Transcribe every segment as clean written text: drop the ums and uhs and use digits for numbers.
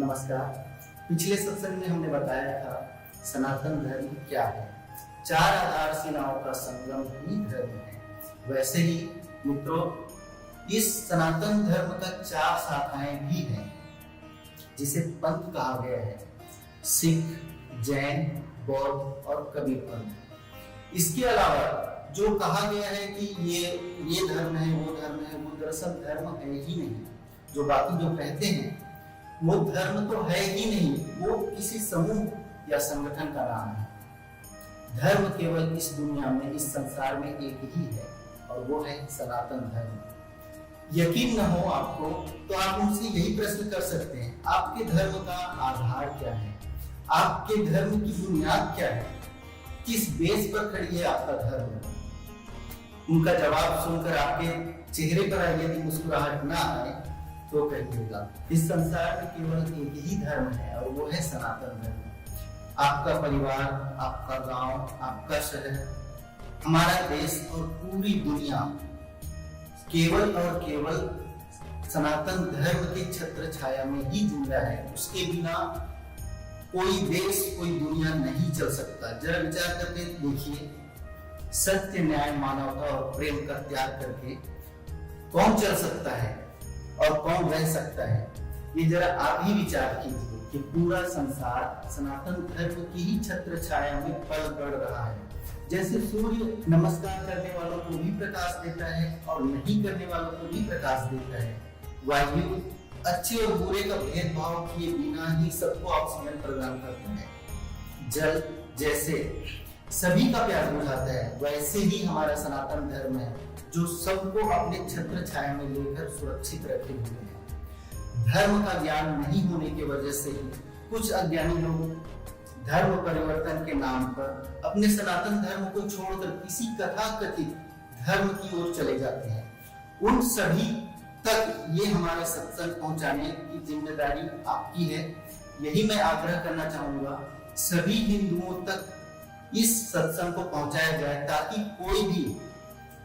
नमस्कार। पिछले सत्संग में हमने बताया था सनातन धर्म क्या है। चार आधारशिलाओं का संगम ही धर्म है। वैसे ही मित्रों, इस सनातन धर्म का चार शाखाएं भी हैं, जिसे पंथ कहा गया है: सिख, जैन, बौद्ध और कबीर पंथ। इसके अलावा जो कहा गया है कि ये धर्म है, वो दरअसल धर्म है ही नहीं। जो बाकी जो कहते हैं वो धर्म तो है ही नहीं, वो किसी समूह या संगठन का नाम है। धर्म केवल इस दुनिया में, इस संसार में एक ही है, और वो है सनातन धर्म। यकीन न हो आपको तो आप उनसे यही प्रश्न कर सकते हैं, आपके धर्म का आधार क्या है, आपके धर्म की बुनियाद क्या है, किस बेस पर खड़ी है आपका धर्म। उनका जवाब सुनकर आपके चेहरे पर यदि मुस्कुराहट ना आए तो कहिएगा, इस संसार में केवल एक ही धर्म है, और वो है सनातन धर्म। आपका परिवार, आपका गांव, आपका शहर, हमारा देश और पूरी दुनिया केवल और केवल सनातन धर्म के छत्र छाया में ही जिंदा है। उसके बिना कोई देश, कोई दुनिया नहीं चल सकता। जरा विचार करके देखिए, सत्य, न्याय, मानवता और प्रेम का त्याग करके कौन चल सकता है और कौन रह सकता है। ये जरा आप ही विचार कीजिए कि पूरा संसार सनातन धर्म की ही छत्र छाया में पल बढ़ रहा है। जैसे सूर्य नमस्कार करने वालों को भी प्रकाश देता है और नहीं करने वालों को भी प्रकाश देता है। वायु अच्छे और बुरे का भेदभाव किए बिना ही सबको ऑक्सीजन प्रदान करता है। जल जैसे सभी का प्यास बुझाता है, वैसे ही हमारा सनातन धर्म है, जो सबको अपने छत्र छाया में लेकर सुरक्षित रखे हुए हैं। धर्म का ज्ञान नहीं होने की वजह से ही कुछ अज्ञानी लोग धर्म परिवर्तन के नाम पर अपने सनातन धर्म को छोड़कर किसी कथाकथित धर्म की ओर चले जाते हैं। उन सभी तक ये हमारा सत्संग पहुंचाने की जिम्मेदारी आपकी है। यही मैं आग्रह करना चाहूंगा, सभी हिंदुओं तक इस सत्संग को पहुंचाया जाए, ताकि कोई भी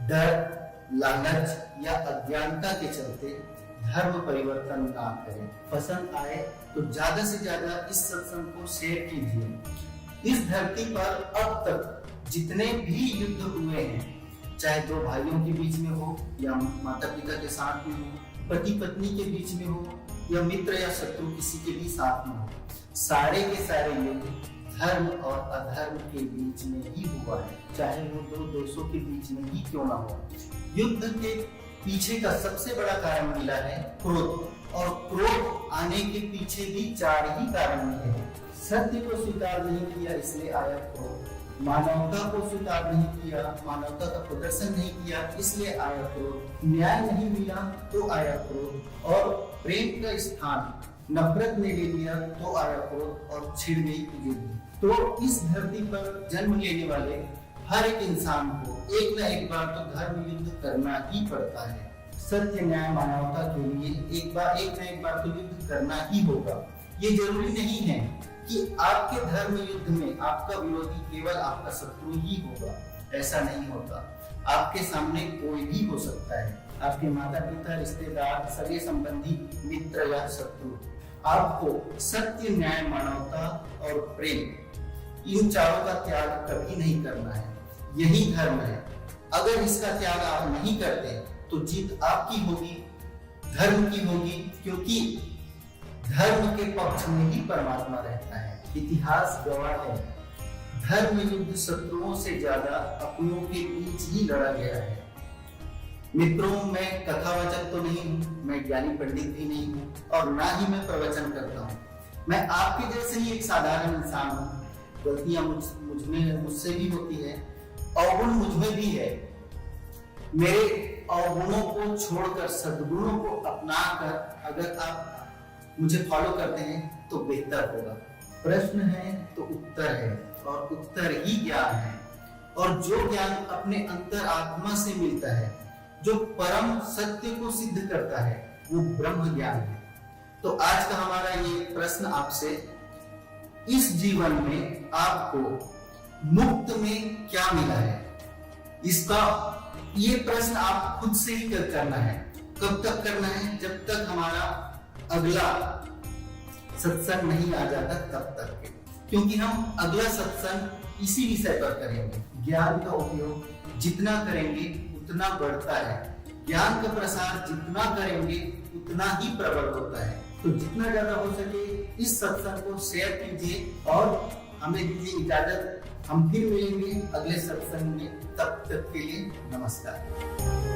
डर, लालच या अज्ञानता के चलते धर्म परिवर्तन ना करे। पसंद आए तो ज्यादा से ज्यादा इस सत्संग को शेयर कीजिए। इस धरती पर अब तक जितने भी युद्ध हुए हैं, चाहे दो भाइयों के बीच में हो या माता पिता के साथ में हो, पति पत्नी के बीच में हो या मित्र या शत्रु किसी के भी साथ में हो, सारे के सारे युद्ध धर्म और अधर्म के बीच में ही हुआ है, चाहे वो दो देशों के बीच में ही क्यों ना हो। युद्ध के पीछे का सबसे बड़ा कारण मिला है क्रोध, और क्रोध आने के पीछे भी चार ही कारण मिले हैं। सत्य को स्वीकार नहीं किया, इसलिए आया क्रोध। मानवता को स्वीकार नहीं किया, मानवता का प्रदर्शन नहीं किया, इसलिए आया क्रोध। न्याय नहीं मिला तो आया क्रोध, और प्रेम का स्थान नफरत ने ले लिया तो आया क्रोध, और छिड़ गई युद्ध। तो इस धरती पर जन्म लेने वाले हर एक इंसान को एक न एक बार तो धर्म युद्ध करना ही पड़ता है। सत्य, न्याय, मानवता के लिए एक न एक बार तो युद्ध करना ही होगा। ये जरूरी नहीं है कि आपके धर्म युद्ध में आपका विरोधी केवल आपका शत्रु ही होगा। ऐसा नहीं होता। आपके सामने कोई भी हो सकता है, आपके माता पिता, रिश्तेदार, सगे संबंधी, मित्र या शत्रु। आपको सत्य, न्याय, मानवता और प्रेम, इन चारों का त्याग कभी नहीं करना है। यही धर्म है। अगर इसका त्याग आप नहीं करते तो जीत आपकी होगी, धर्म की होगी, क्योंकि धर्म के पक्ष में ही परमात्मा रहता है। इतिहास गवाह है, धर्म युद्ध शत्रुओं से ज्यादा अपनों के बीच ही लड़ा गया है। मित्रों, मैं कथावाचक तो नहीं हूँ, मैं ज्ञानी पंडित भी नहीं हूँ, और ना ही मैं प्रवचन करता हूँ। मैं आपके जैसे ही एक साधारण इंसान हूँ। गलतियां मुझसे भी होती है, अवगुण मुझमें भी है। मेरे अवगुणों को छोड़कर सद्गुणों को अपनाकर अगर आप मुझे फॉलो करते हैं तो बेहतर होगा। प्रश्न है तो उत्तर है, और उत्तर ही ज्ञान है। और जो ज्ञान अपने अंतर आत्मा से मिलता है, जो परम सत्य को सिद्ध करता है, वो ब्रह्म ज्ञान है। तो आज का हमारा ये प्रश्न आपसे, इस जीवन में आपको मुक्त में क्या मिला है, इसका ये प्रश्न आप खुद से ही करना है। कब तक करना है? जब तक हमारा अगला सत्संग नहीं आ जाता तब तक के, क्योंकि हम अगला सत्संग इसी विषय पर करेंगे। ज्ञान का उपयोग जितना करेंगे उतना बढ़ता है, ज्ञान का प्रसार जितना करेंगे उतना ही प्रबल होता है। तो जितना ज्यादा हो सके इस सत्संग को शेयर कीजिए और हमें दीजिए इजाजत। हम फिर मिलेंगे अगले सत्संग में, तब तक के लिए नमस्कार।